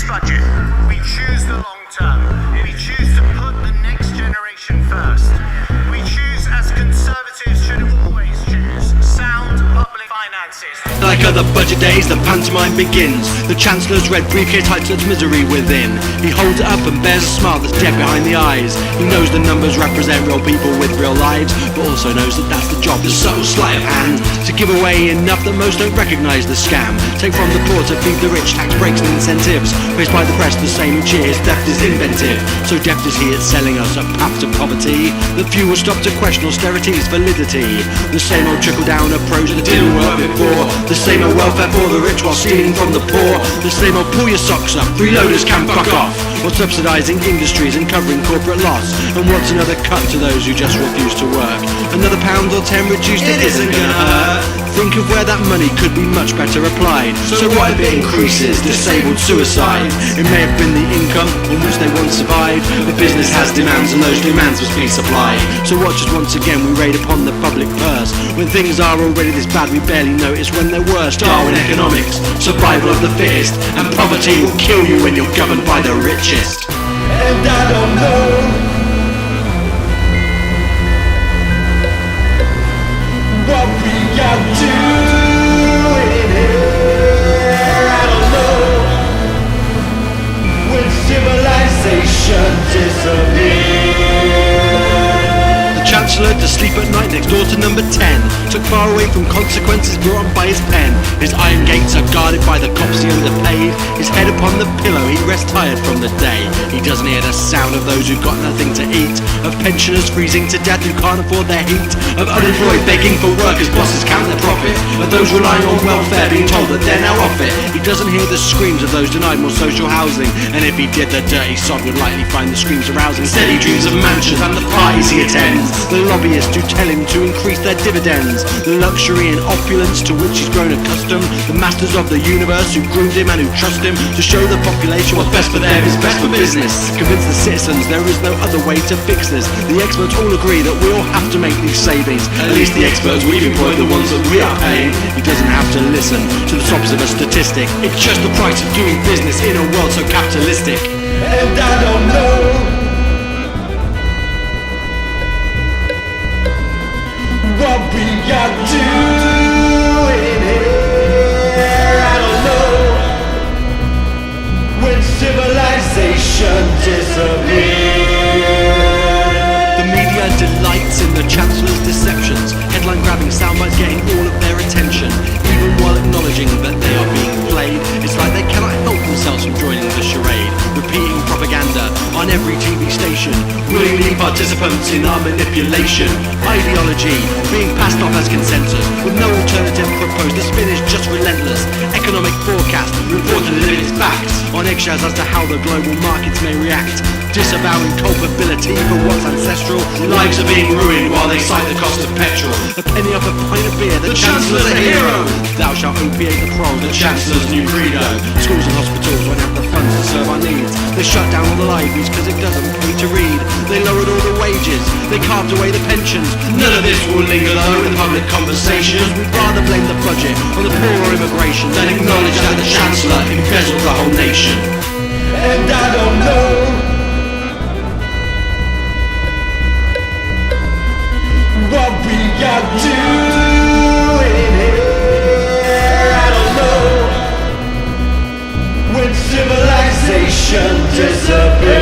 budget, we choose the long term. We choose to put the next generation first. We choose, as Conservatives should always choose, sound public finances. Like other budget days, the pantomime begins. The Chancellor's red briefcase hides its misery within. He holds it up and bears a smile that's dead behind the eyes. He knows the numbers represent real people with real lives, but also knows that that's the job, the subtle sleight of hand, to give away enough that most don't recognise the scam. Take from the poor to feed the rich, tax breaks and incentives. Praised by the press, the same who cheers, theft is inventive. So deft is he at selling us a path to poverty that few will stop to question austerity's validity. The same old trickle-down approach that didn't work before. The same old welfare for the rich while stealing from the poor. The same old pull your socks up, freeloaders can fuck off. Or subsidising industries and covering corporate loss. And what's another cut to those who just refuse to work? Another £1 or 10 reduced, it isn't gonna hurt. Think of where that money could be much better applied. So what if it increases disabled suicide? It may have been the income on which they once survived. The business has demands and those demands must be supplied. So watch as once again we raid upon the public purse. When things are already this bad we barely notice when they're worse. Darwin economics, survival of the fittest, and poverty will kill you when you're governed by the richest. And I don't know what we are doing here. I don't know when civilization disappears. The Chancellor to sleep at night next door to number 10. Took far away from consequences brought on by his pen. His iron gates are guarded by the cops he underpaid. His head upon the pillow, he rests tired from the day. He doesn't hear the sound of those who've got nothing to eat, of pensioners freezing to death who can't afford their heat, of unemployed begging for work as bosses count their profit, of those relying on welfare being told that they're now off it. He doesn't hear the screams of those denied more social housing, and if he did, the dirty sod would likely find the screams arousing. Instead he dreams of mansions and the parties he attends, the lobbyists who tell him to increase their dividends, the luxury and opulence to which he's grown accustomed, the masters of the universe who groomed him and who trust him to show the population what's best for them is best for business. Convince the citizens there is no other way to fix this. The experts all agree that we all have to make these savings. At least the experts we've employed, the ones that we are paying. He doesn't have to listen to the sobs of a statistic. It's just the price of doing business in a world so capitalistic. And I don't know what we are doing here. I don't know when civilization disappears. The media delights in the Chancellor's deceptions, headline-grabbing soundbites getting all of their attention, even while acknowledging that they are being played. It's like they cannot help themselves from joining the charade, repeating propaganda on every TV station, willingly participants in our manipulation. Ideology being passed off as consensus, with no alternative proposed. The spin is just relentless. Economic forecast reported as if it's facts, on eggshells as to how the global markets may react. Disavowing culpability for what's ancestral. Lives are being ruined while they cite the cost of petrol. A penny off a pint of beer, the Chancellor's a hero. Thou shalt opiate the proles, the Chancellor's new credo. Schools and hospitals won't have the funds to serve our needs. They shut down all the libraries because it doesn't pay to read. They lowered all the wages, they carved away the pensions. None of this will linger though in public conversation. We'd rather blame the budget on the poor or immigration than acknowledge that the Chancellor embezzled the whole nation. And I don't know what we are doing here. I don't know when civilization disappears.